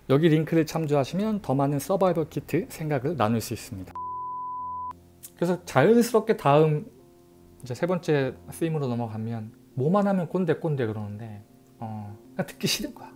여기 링크를 참조하시면 더 많은 서바이벌 키트 생각을 나눌 수 있습니다. 그래서 자연스럽게 다음 이제 세 번째 쓰임으로 넘어가면 뭐만 하면 꼰대 그러는데 그냥 듣기 싫은 거야.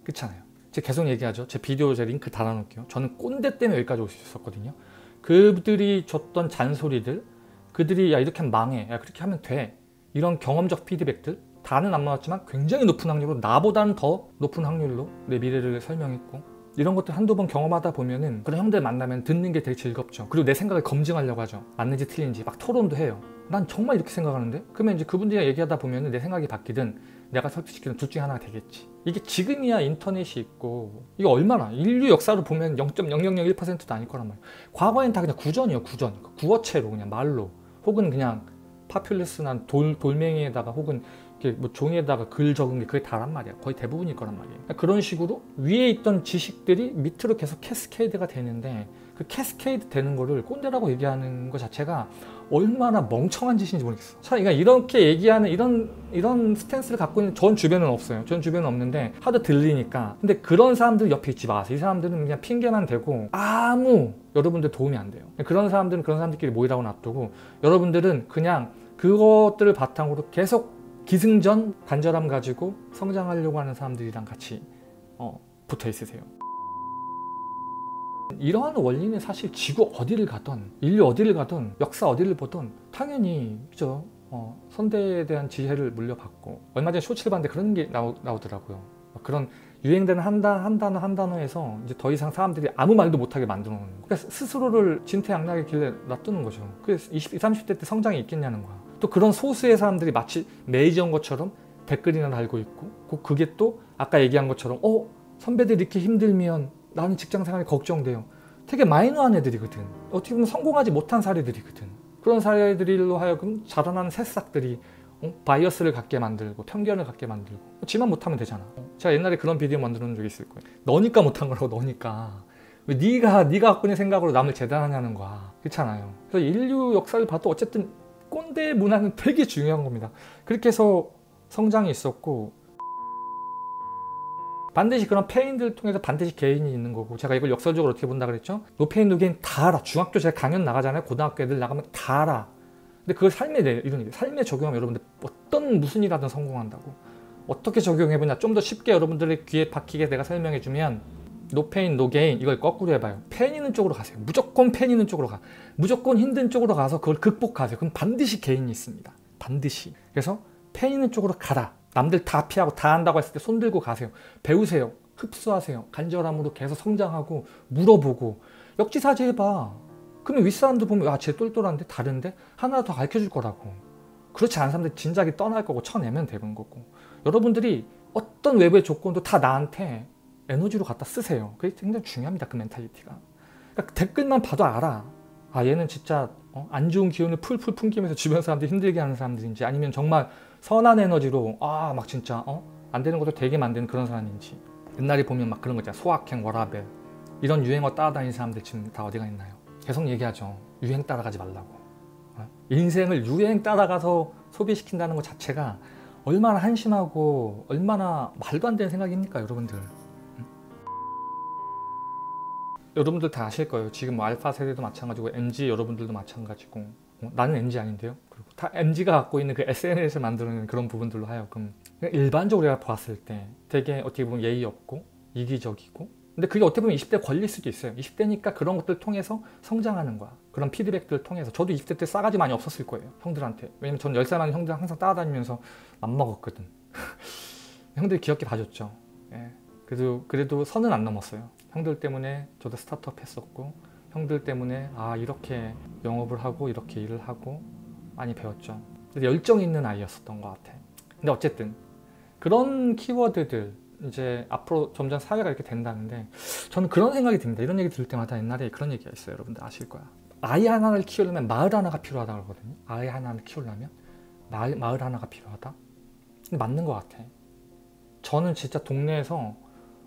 그렇잖아요. 제가 계속 얘기하죠. 제 비디오 제 링크 달아놓을게요. 저는 꼰대 때문에 여기까지 올 수 있었거든요. 그들이 줬던 잔소리들, 그들이 야 이렇게 하면 망해, 야 그렇게 하면 돼, 이런 경험적 피드백들 다는 안 맞았지만 굉장히 높은 확률로, 나보다는 더 높은 확률로 내 미래를 설명했고, 이런 것들 한두 번 경험하다 보면은 그런 형들 만나면 듣는 게 되게 즐겁죠. 그리고 내 생각을 검증하려고 하죠. 맞는지 틀린지 막 토론도 해요. 난 정말 이렇게 생각하는데? 그러면 이제 그분들이랑 얘기하다 보면은 내 생각이 바뀌든 내가 설득시키든 둘 중에 하나가 되겠지. 이게 지금이야 인터넷이 있고, 이거 얼마나 인류 역사로 보면 0.0001%도 아닐 거란 말이야. 과거엔 다 그냥 구전이에요. 구전. 구어체로 그냥 말로, 혹은 그냥 파퓰리스나 돌멩이에다가 혹은 뭐 종이에다가 글 적은 게 그게 다란 말이야. 거의 대부분일 거란 말이에요. 그런 식으로 위에 있던 지식들이 밑으로 계속 캐스케이드가 되는데, 그 캐스케이드 되는 거를 꼰대라고 얘기하는 것 자체가 얼마나 멍청한 짓인지 모르겠어. 그러니까 이렇게 얘기하는 이런 스탠스를 갖고 있는 전 주변은 없어요. 전 주변은 없는데 하도 들리니까. 근데 그런 사람들 옆에 있지 마세요. 이 사람들은 그냥 핑계만 대고 아무 여러분들 도움이 안 돼요. 그런 사람들은 그런 사람들끼리 모이라고 놔두고, 여러분들은 그냥 그것들을 바탕으로 계속 기승전 간절함 가지고 성장하려고 하는 사람들이랑 같이 붙어 있으세요. 이러한 원리는 사실 지구 어디를 가든, 인류 어디를 가든, 역사 어디를 보든 당연히 그죠. 선대에 대한 지혜를 물려받고, 얼마 전에 쇼츠를 봤는데 그런 게 나오더라고요. 그런 유행되는 한 단어에서 이제 더 이상 사람들이 아무 말도 못하게 만들어 놓는 거예요. 그러니까 스스로를 진퇴양락의 길에 놔두는 거죠. 그래서 20, 30대 때 성장이 있겠냐는 거야. 또 그런 소수의 사람들이 마치 메이저인 것처럼 댓글이나 달고 있고, 그게 또 아까 얘기한 것처럼 선배들이 이렇게 힘들면 나는 직장생활이 걱정돼요. 되게 마이너한 애들이거든. 어떻게 보면 성공하지 못한 사례들이거든. 그런 사례들로 하여금 자라나는 새싹들이 바이어스를 갖게 만들고 편견을 갖게 만들고, 지만 못하면 되잖아. 제가 옛날에 그런 비디오 만들어 놓은 적이 있을 거예요. 너니까 못한 거라고. 너니까. 왜 네가 갖고 있는 생각으로 남을 재단하냐는 거야. 그렇잖아요. 그래서 인류 역사를 봐도 어쨌든 꼰대 문화는 되게 중요한 겁니다. 그렇게 해서 성장이 있었고, 반드시 그런 페인들을 통해서 반드시 개인이 있는 거고, 제가 이걸 역설적으로 어떻게 본다 그랬죠? 노페인 노게인 다 알아. 중학교 제가 강연 나가잖아요. 고등학교 애들 나가면 다 알아. 근데 그걸 삶에 이런 얘기, 삶에 적용하면 여러분들 무슨 일하든 성공한다고. 어떻게 적용해보냐, 좀 더 쉽게 여러분들의 귀에 박히게 내가 설명해주면, 노페인 노게인 이걸 거꾸로 해봐요. 페인 있는 쪽으로 가세요. 무조건 페인 있는 쪽으로 가. 무조건 힘든 쪽으로 가서 그걸 극복하세요. 그럼 반드시 개인이 있습니다. 반드시. 그래서 페인 있는 쪽으로 가라. 남들 다 피하고 다 한다고 했을 때 손 들고 가세요. 배우세요. 흡수하세요. 간절함으로 계속 성장하고 물어보고 역지사지 해봐. 그러면 윗사람들 보면 쟤 똘똘한데 다른데 하나 더 가르쳐줄 거라고. 그렇지 않은 사람들 진작에 떠날 거고 쳐내면 되는 거고. 여러분들이 어떤 외부의 조건도 다 나한테 에너지로 갖다 쓰세요. 그게 굉장히 중요합니다. 그 멘탈리티가. 그러니까 댓글만 봐도 알아. 얘는 진짜 안 좋은 기운을 풀풀 풍기면서 주변 사람들 힘들게 하는 사람들인지, 아니면 정말 선한 에너지로 막 진짜 안 되는 것도 되게 만드는 그런 사람인지. 옛날에 보면 막 그런 거 있잖아. 소확행, 워라벨 이런 유행어 따라다니는 사람들 지금 다 어디가 있나요? 계속 얘기하죠. 유행 따라가지 말라고. 인생을 유행 따라가서 소비시킨다는 것 자체가 얼마나 한심하고 얼마나 말도 안 되는 생각입니까, 여러분들. 여러분들 다 아실 거예요. 지금 뭐 알파 세대도 마찬가지고 MZ 여러분들도 마찬가지고, 나는 MZ 아닌데요. 그리고 다 MZ가 갖고 있는 그 SNS를 만드는 그런 부분들로 하여금 일반적으로 우리가 봤을 때 되게 어떻게 보면 예의 없고 이기적이고, 근데 그게 어떻게 보면 20대 권리일 수도 있어요. 20대니까 그런 것들을 통해서 성장하는 거야. 그런 피드백들을 통해서. 저도 20대 때 싸가지 많이 없었을 거예요, 형들한테. 왜냐면 전 10살 많은 형들 항상 따라다니면서 맘먹었거든. 형들이 귀엽게 봐줬죠. 예. 그래도 선은 안 넘었어요. 형들 때문에 저도 스타트업 했었고, 형들 때문에 이렇게 영업을 하고 이렇게 일을 하고 많이 배웠죠. 열정 있는 아이였었던 것 같아. 근데 어쨌든 그런 키워드들, 이제 앞으로 점점 사회가 이렇게 된다는데, 저는 그런 생각이 듭니다. 이런 얘기 들을 때마다 옛날에 그런 얘기가 있어요. 여러분들 아실 거야. 아이 하나를 키우려면 마을 하나가 필요하다 그러거든요. 아이 하나를 키우려면 마을 하나가 필요하다. 근데 맞는 것 같아. 저는 진짜 동네에서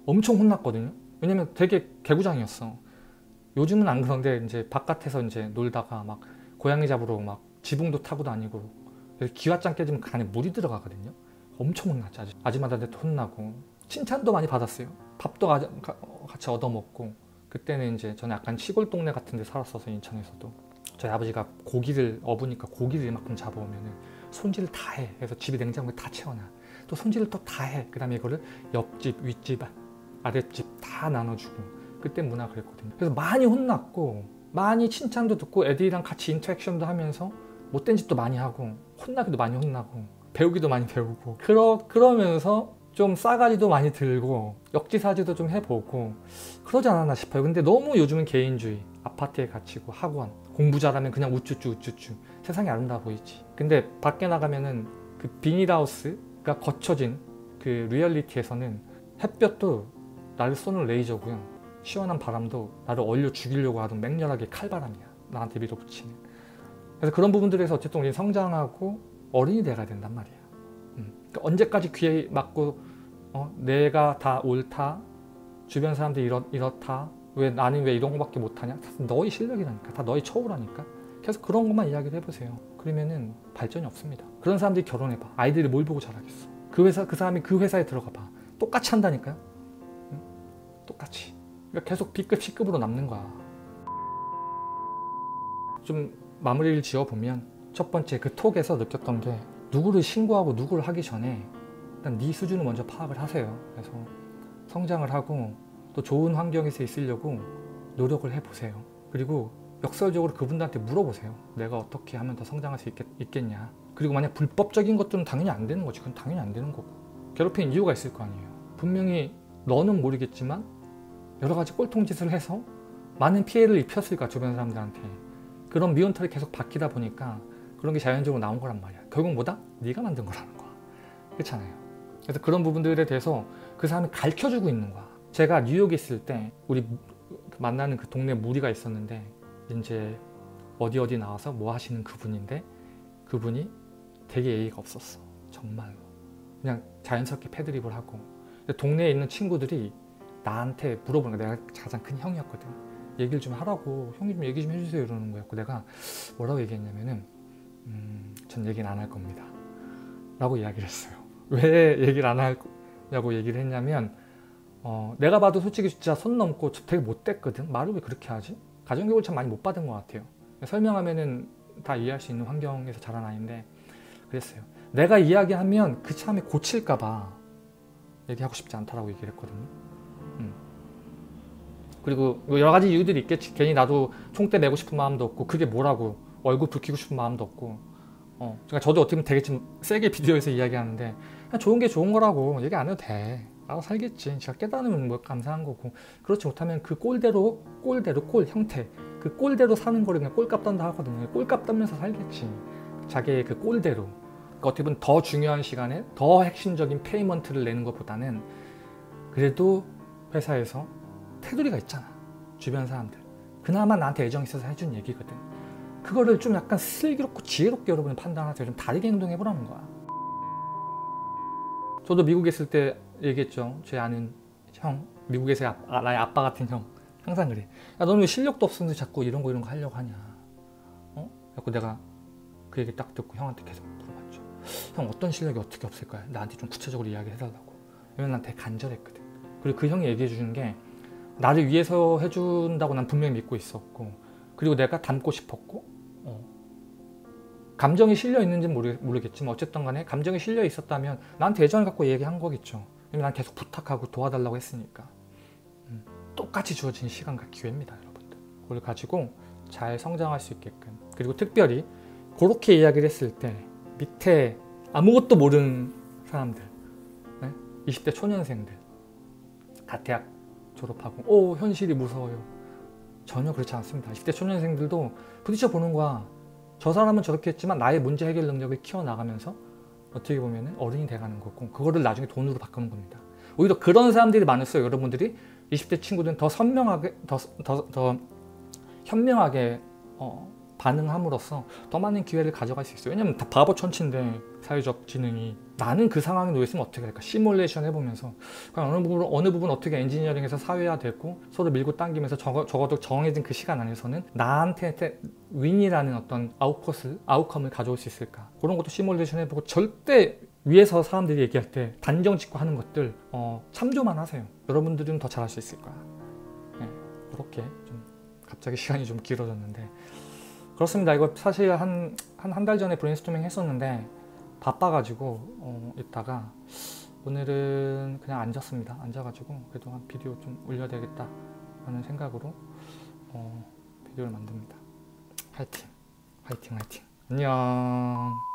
엄청 혼났거든요. 왜냐면 되게 개구장이었어. 요즘은 안 그런데 이제 바깥에서 이제 놀다가 막 고양이 잡으러 막 지붕도 타고 다니고, 기와장 깨지면 그 안에 물이 들어가거든요. 엄청 혼났지. 아줌마들한테 혼나고 칭찬도 많이 받았어요. 밥도 같이 같이 얻어먹고, 그때는 이제 저는 약간 시골 동네 같은 데 살았어서 인천에서도 저희 아버지가 고기를 업으니까 고기를 이만큼 잡아오면은 손질을 다 해. 그래서 집에 냉장고에 다 채워놔. 또 손질을 또 다 해. 그 다음에 이거를 옆집, 윗집, 아랫집 다 나눠주고. 그때 문화 그랬거든요. 그래서 많이 혼났고 많이 칭찬도 듣고 애들이랑 같이 인터랙션도 하면서 못된 짓도 많이 하고 혼나기도 많이 혼나고 배우기도 많이 배우고 그러면서 좀 싸가지도 많이 들고 역지사지도 좀 해보고 그러지 않았나 싶어요. 근데 너무 요즘은 개인주의, 아파트에 갇히고 학원, 공부 잘하면 그냥 우쭈쭈 세상이 아름다워 보이지. 근데 밖에 나가면은 그 비닐하우스가 거쳐진 그 리얼리티에서는 햇볕도 나를 쏘는 레이저고요, 시원한 바람도 나를 얼려 죽이려고 하던 맹렬하게 칼바람이야, 나한테 밀어붙이는. 그래서 그런 부분들에서 어쨌든 우리는 성장하고 어른이 돼가야 된단 말이야. 그러니까 언제까지 귀에 막고 내가 다 옳다, 주변 사람들이 이렇다, 나는 왜 이런 거밖에 못하냐, 다 너희 실력이라니까, 다 너희 처우라니까. 계속 그런 것만 이야기를 해보세요. 그러면은 발전이 없습니다. 그런 사람들이 결혼해봐. 아이들이 뭘 보고 자라겠어. 그 사람이 그 회사에 들어가봐. 똑같이 한다니까요. 응? 똑같이. 그러니까 계속 B급, C급으로 남는 거야. 좀 마무리를 지어보면 첫 번째, 그 톡에서 느꼈던 게 누구를 신고하고 누구를 하기 전에 일단 네 수준을 먼저 파악을 하세요. 그래서 성장을 하고 또 좋은 환경에서 있으려고 노력을 해보세요. 그리고 역설적으로 그분들한테 물어보세요. 내가 어떻게 하면 더 성장할 수 있겠냐. 그리고 만약 불법적인 것들은 당연히 안 되는 거지. 그건 당연히 안 되는 거고. 괴롭히는 이유가 있을 거 아니에요. 분명히 너는 모르겠지만 여러 가지 꼴통짓을 해서 많은 피해를 입혔을까, 주변 사람들한테. 그런 미운털이 계속 박히다 보니까 그런 게 자연적으로 나온 거란 말이야. 결국 뭐다? 네가 만든 거라는 거야. 그렇잖아요. 그래서 그런 부분들에 대해서 그 사람이 가르쳐주고 있는 거야. 제가 뉴욕에 있을 때 우리 만나는 그 동네 무리가 있었는데 이제 어디 나와서 뭐 하시는 그분인데 그분이 되게 예의가 없었어. 정말로. 그냥 자연스럽게 패드립을 하고. 동네에 있는 친구들이 나한테 물어보는 거야. 내가 가장 큰 형이었거든. 얘기를 좀 하라고, 형이 좀 얘기 좀 해주세요 이러는 거였고, 내가 뭐라고 얘기했냐면은 전 얘기는 안 할 겁니다 라고 이야기를 했어요. 왜 얘기를 안 하냐고 얘기를 했냐면 내가 봐도 솔직히 진짜 선 넘고 되게 못됐거든. 말을 왜 그렇게 하지? 가정교육을 참 많이 못 받은 것 같아요. 설명하면은 다 이해할 수 있는 환경에서 자란 아이인데 그랬어요. 내가 이야기하면 그 참에 고칠까봐 얘기하고 싶지 않다라고 얘기를 했거든요. 그리고 여러 가지 이유들이 있겠지. 괜히 나도 총대 메고 싶은 마음도 없고, 그게 뭐라고 얼굴 붉히고 싶은 마음도 없고. 그러니까 저도 어떻게 보면 되게 좀 세게 비디오에서 이야기하는데 그냥 좋은 게 좋은 거라고 얘기 안 해도 돼. 알아서 살겠지. 제가 깨달으면 뭐 감사한 거고. 그렇지 못하면 그 꼴대로 꼴 형태, 그 꼴대로 사는 거를 그냥 꼴값 떤다 하거든요. 꼴값 떨면서 살겠지. 자기의 그 꼴대로. 그러니까 어떻게 보면 더 중요한 시간에 더 핵심적인 페이먼트를 내는 것보다는 그래도 회사에서 테두리가 있잖아. 주변 사람들. 그나마 나한테 애정 있어서 해준 얘기거든. 그거를 좀 약간 슬기롭고 지혜롭게 여러분이 판단하세요. 좀 다르게 행동해보라는 거야. 저도 미국에 있을 때 얘기했죠. 제 아는 형, 미국에서 나의 아빠 같은 형, 항상 그래. 야, 너는 왜 실력도 없으면서 자꾸 이런 거 하려고 하냐. 그래서 내가 그 얘기 딱 듣고 형한테 계속 물어봤죠. 형, 어떤 실력이 어떻게 없을까요? 나한테 좀 구체적으로 이야기해달라고. 왜냐면 난 되게 간절했거든. 그리고 그 형이 얘기해 주는 게 나를 위해서 해준다고 난 분명히 믿고 있었고, 그리고 내가 닮고 싶었고, 감정이 실려 있는지는 모르겠지만 어쨌든 간에 감정이 실려 있었다면 나한테 애정을 갖고 얘기한 거겠죠. 왜냐면 난 계속 부탁하고 도와달라고 했으니까. 똑같이 주어진 시간과 기회입니다, 여러분들. 그걸 가지고 잘 성장할 수 있게끔. 그리고 특별히 그렇게 이야기를 했을 때 밑에 아무것도 모르는 사람들, 20대 초년생들, 갓 대학 졸업하고 현실이 무서워요. 전혀 그렇지 않습니다. 20대 초년생들도 부딪혀 보는 거야. 저 사람은 저렇게 했지만 나의 문제 해결 능력을 키워나가면서 어떻게 보면 어른이 돼가는 거고, 그거를 나중에 돈으로 바꾸는 겁니다. 오히려 그런 사람들이 많았어요. 여러분들이 20대 친구들은 더 선명하게, 더 현명하게 반응함으로써 더 많은 기회를 가져갈 수 있어요. 왜냐면 다 바보 천치인데 사회적 지능이. 나는 그 상황에 놓였으면 어떻게 할까? 시뮬레이션 해보면서 어느 부분 어떻게 엔지니어링에서 사회화되고 서로 밀고 당기면서 적어도 정해진 그 시간 안에서는 나한테 윈이라는 어떤 아웃컴을 가져올 수 있을까? 그런 것도 시뮬레이션 해보고, 절대 위에서 사람들이 얘기할 때 단정 짓고 하는 것들 참조만 하세요. 여러분들은 더 잘할 수 있을 거야. 자연스럽게 좀 갑자기 시간이 좀 길어졌는데 그렇습니다. 이거 사실 한 달 전에 브레인스토밍 했었는데 바빠가지고 있다가 오늘은 그냥 앉았습니다. 앉아가지고 그래도 한 비디오 좀 올려야 되겠다 라는 생각으로 비디오를 만듭니다. 화이팅! 화이팅! 화이팅! 안녕!